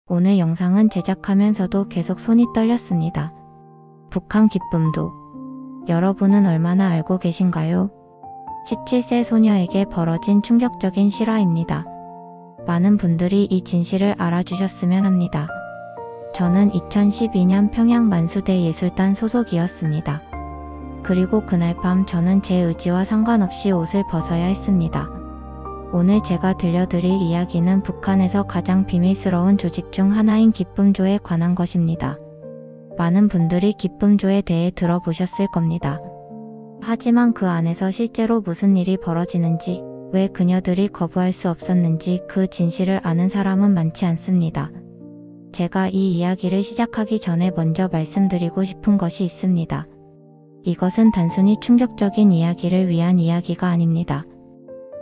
오늘 영상은 제작하면서도 계속 손이 떨렸습니다. 북한 기쁨도. 여러분은 얼마나 알고 계신가요? 17세 소녀에게 벌어진 충격적인 실화입니다. 많은 분들이 이 진실을 알아주셨으면 합니다. 저는 2012년 평양 만수대 예술단 소속이었습니다. 그리고 그날 밤 저는 제 의지와 상관없이 옷을 벗어야 했습니다. 오늘 제가 들려드릴 이야기는 북한에서 가장 비밀스러운 조직 중 하나인 기쁨조에 관한 것입니다. 많은 분들이 기쁨조에 대해 들어보셨을 겁니다. 하지만 그 안에서 실제로 무슨 일이 벌어지는지, 왜 그녀들이 거부할 수 없었는지 그 진실을 아는 사람은 많지 않습니다. 제가 이 이야기를 시작하기 전에 먼저 말씀드리고 싶은 것이 있습니다. 이것은 단순히 충격적인 이야기를 위한 이야기가 아닙니다.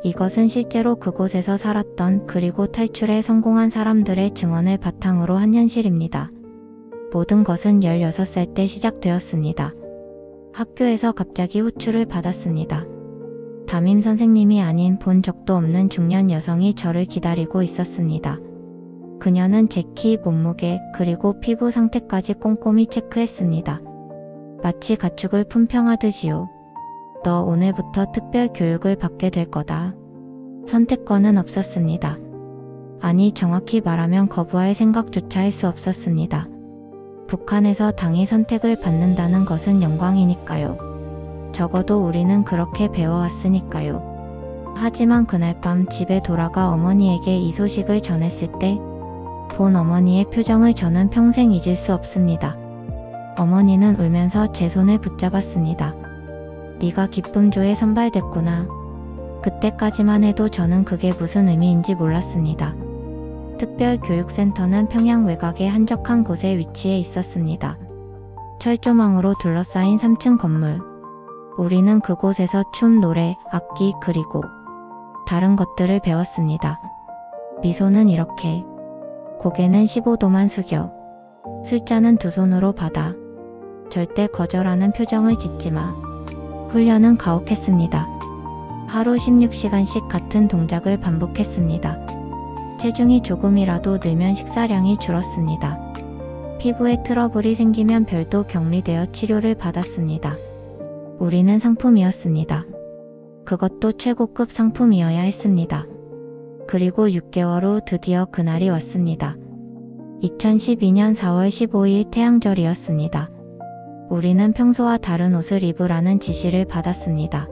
이것은 실제로 그곳에서 살았던 그리고 탈출에 성공한 사람들의 증언을 바탕으로 한 현실입니다. 모든 것은 16살 때 시작되었습니다. 학교에서 갑자기 호출을 받았습니다. 담임 선생님이 아닌 본 적도 없는 중년 여성이 저를 기다리고 있었습니다. 그녀는 제 키, 몸무게, 그리고 피부 상태까지 꼼꼼히 체크했습니다. 마치 가축을 품평하듯이요. 너 오늘부터 특별 교육을 받게 될 거다. 선택권은 없었습니다. 아니, 정확히 말하면 거부할 생각조차 할 수 없었습니다. 북한에서 당이 선택을 받는다는 것은 영광이니까요. 적어도 우리는 그렇게 배워왔으니까요. 하지만 그날 밤 집에 돌아가 어머니에게 이 소식을 전했을 때 본 어머니의 표정을 저는 평생 잊을 수 없습니다. 어머니는 울면서 제 손을 붙잡았습니다. 네가 기쁨조에 선발됐구나. 그때까지만 해도 저는 그게 무슨 의미인지 몰랐습니다. 특별교육센터는 평양 외곽의 한적한 곳에 위치해 있었습니다. 철조망으로 둘러싸인 3층 건물. 우리는 그곳에서 춤, 노래, 악기, 그리고 다른 것들을 배웠습니다. 미소는 이렇게, 고개는 15도만 숙여, 술잔은 두 손으로 받아, 절대 거절하는 표정을 짓지 마. 훈련은 가혹했습니다. 하루 16시간씩 같은 동작을 반복했습니다. 체중이 조금이라도 늘면 식사량이 줄었습니다. 피부에 트러블이 생기면 별도 격리되어 치료를 받았습니다. 우리는 상품이었습니다. 그것도 최고급 상품이어야 했습니다. 그리고 6개월 후 드디어 그날이 왔습니다. 2012년 4월 15일 태양절이었습니다. 우리는 평소와 다른 옷을 입으라는 지시를 받았습니다.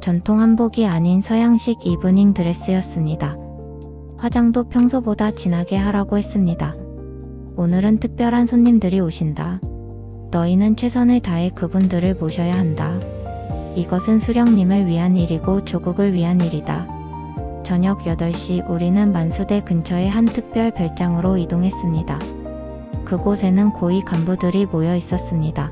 전통 한복이 아닌 서양식 이브닝 드레스였습니다. 화장도 평소보다 진하게 하라고 했습니다. 오늘은 특별한 손님들이 오신다. 너희는 최선을 다해 그분들을 모셔야 한다. 이것은 수령님을 위한 일이고 조국을 위한 일이다. 저녁 8시 우리는 만수대 근처의 한 특별 별장으로 이동했습니다. 그곳에는 고위 간부들이 모여 있었습니다.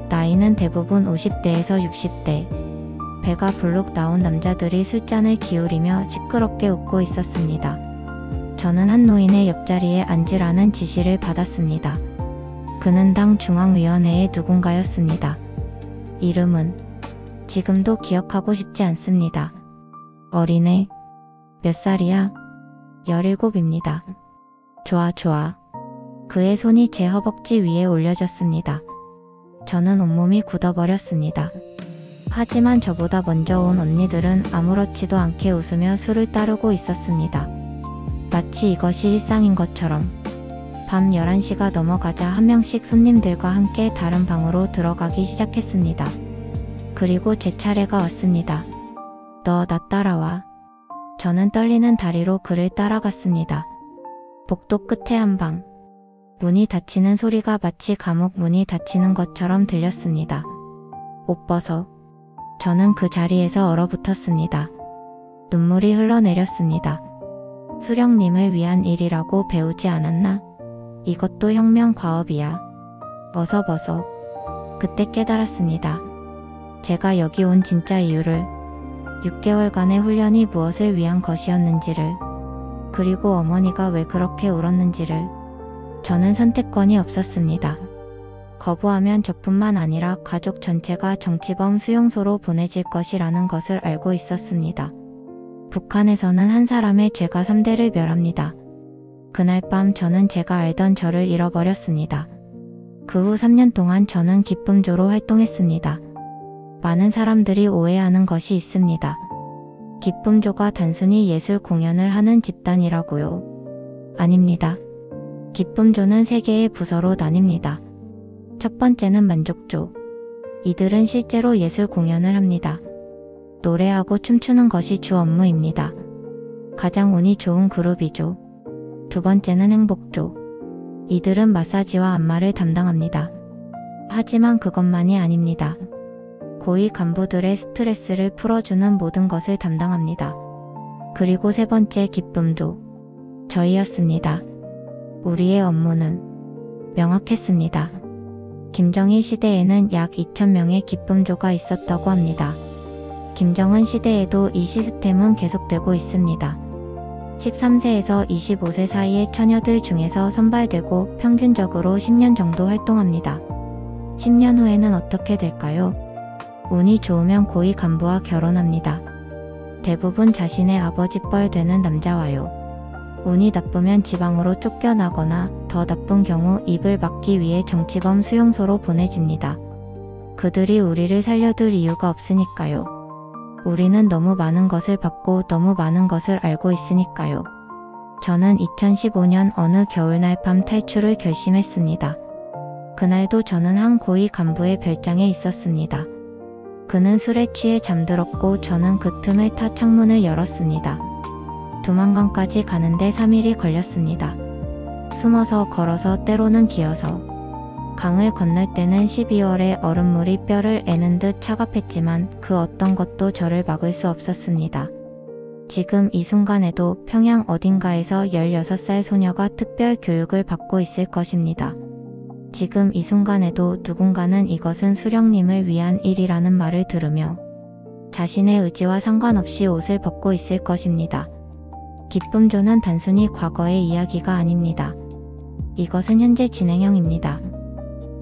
나이는 대부분 50대에서 60대. 배가 불룩 나온 남자들이 술잔을 기울이며 시끄럽게 웃고 있었습니다. 저는 한 노인의 옆자리에 앉으라는 지시를 받았습니다. 그는 당 중앙위원회의 누군가였습니다. 이름은 지금도 기억하고 싶지 않습니다. 어린애. 몇 살이야? 17입니다. 좋아, 좋아. 그의 손이 제 허벅지 위에 올려졌습니다. 저는 온몸이 굳어버렸습니다. 하지만 저보다 먼저 온 언니들은 아무렇지도 않게 웃으며 술을 따르고 있었습니다. 마치 이것이 일상인 것처럼. 밤 11시가 넘어가자 한 명씩 손님들과 함께 다른 방으로 들어가기 시작했습니다. 그리고 제 차례가 왔습니다. 너 나 따라와. 저는 떨리는 다리로 그를 따라갔습니다. 복도 끝에 한 방. 문이 닫히는 소리가 마치 감옥 문이 닫히는 것처럼 들렸습니다. 옷 벗어. 저는 그 자리에서 얼어붙었습니다. 눈물이 흘러내렸습니다. 수령님을 위한 일이라고 배우지 않았나? 이것도 혁명 과업이야. 어서 벗어. 그때 깨달았습니다. 제가 여기 온 진짜 이유를, 6개월간의 훈련이 무엇을 위한 것이었는지를, 그리고 어머니가 왜 그렇게 울었는지를. 저는 선택권이 없었습니다. 거부하면 저뿐만 아니라 가족 전체가 정치범 수용소로 보내질 것이라는 것을 알고 있었습니다. 북한에서는 한 사람의 죄가 3대를 멸합니다. 그날 밤 저는 제가 알던 저를 잃어버렸습니다. 그 후 3년 동안 저는 기쁨조로 활동했습니다. 많은 사람들이 오해하는 것이 있습니다. 기쁨조가 단순히 예술 공연을 하는 집단이라고요. 아닙니다. 기쁨조는 3개의 부서로 나뉩니다. 첫 번째는 만족조. 이들은 실제로 예술 공연을 합니다. 노래하고 춤추는 것이 주 업무입니다. 가장 운이 좋은 그룹이죠. 두 번째는 행복조. 이들은 마사지와 안마를 담당합니다. 하지만 그것만이 아닙니다. 고위 간부들의 스트레스를 풀어주는 모든 것을 담당합니다. 그리고 세 번째 기쁨조. 저희였습니다. 우리의 업무는 명확했습니다. 김정일 시대에는 약 2,000명의 기쁨조가 있었다고 합니다. 김정은 시대에도 이 시스템은 계속되고 있습니다. 13세에서 25세 사이의 처녀들 중에서 선발되고 평균적으로 10년 정도 활동합니다. 10년 후에는 어떻게 될까요? 운이 좋으면 고위 간부와 결혼합니다. 대부분 자신의 아버지 뻘 되는 남자와요. 운이 나쁘면 지방으로 쫓겨나거나 더 나쁜 경우 입을 막기 위해 정치범 수용소로 보내집니다. 그들이 우리를 살려둘 이유가 없으니까요. 우리는 너무 많은 것을 받고 너무 많은 것을 알고 있으니까요. 저는 2015년 어느 겨울날 밤 탈출을 결심했습니다. 그날도 저는 한 고위 간부의 별장에 있었습니다. 그는 술에 취해 잠들었고 저는 그 틈을 타 창문을 열었습니다. 두만강까지 가는데 3일이 걸렸습니다. 숨어서 걸어서 때로는 기어서. 강을 건널 때는 12월에 얼음물이 뼈를 애는 듯 차갑했지만 그 어떤 것도 저를 막을 수 없었습니다. 지금 이 순간에도 평양 어딘가에서 16살 소녀가 특별 교육을 받고 있을 것입니다. 지금 이 순간에도 누군가는 이것은 수령님을 위한 일이라는 말을 들으며 자신의 의지와 상관없이 옷을 벗고 있을 것입니다. 기쁨조는 단순히 과거의 이야기가 아닙니다. 이것은 현재 진행형입니다.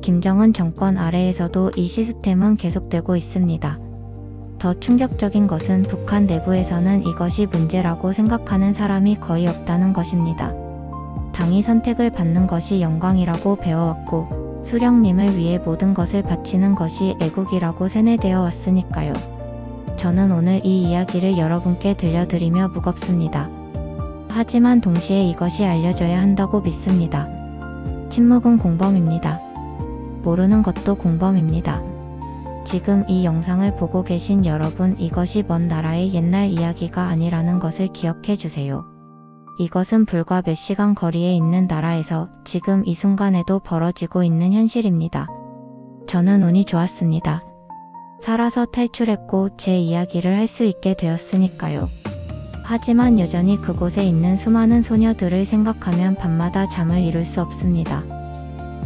김정은 정권 아래에서도 이 시스템은 계속되고 있습니다. 더 충격적인 것은 북한 내부에서는 이것이 문제라고 생각하는 사람이 거의 없다는 것입니다. 당이 선택을 받는 것이 영광이라고 배워왔고 수령님을 위해 모든 것을 바치는 것이 애국이라고 세뇌되어 왔으니까요. 저는 오늘 이 이야기를 여러분께 들려드리며 무겁습니다. 하지만 동시에 이것이 알려져야 한다고 믿습니다. 침묵은 공범입니다. 모르는 것도 공범입니다. 지금 이 영상을 보고 계신 여러분, 이것이 먼 나라의 옛날 이야기가 아니라는 것을 기억해 주세요. 이것은 불과 몇 시간 거리에 있는 나라에서 지금 이 순간에도 벌어지고 있는 현실입니다. 저는 운이 좋았습니다. 살아서 탈출했고 제 이야기를 할 수 있게 되었으니까요. 하지만 여전히 그곳에 있는 수많은 소녀들을 생각하면 밤마다 잠을 이룰 수 없습니다.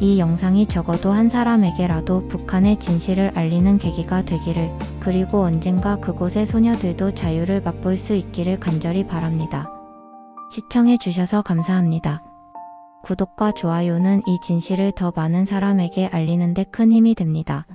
이 영상이 적어도 한 사람에게라도 북한의 진실을 알리는 계기가 되기를, 그리고 언젠가 그곳의 소녀들도 자유를 맛볼 수 있기를 간절히 바랍니다. 시청해 주셔서 감사합니다. 구독과 좋아요는 이 진실을 더 많은 사람에게 알리는 데 큰 힘이 됩니다.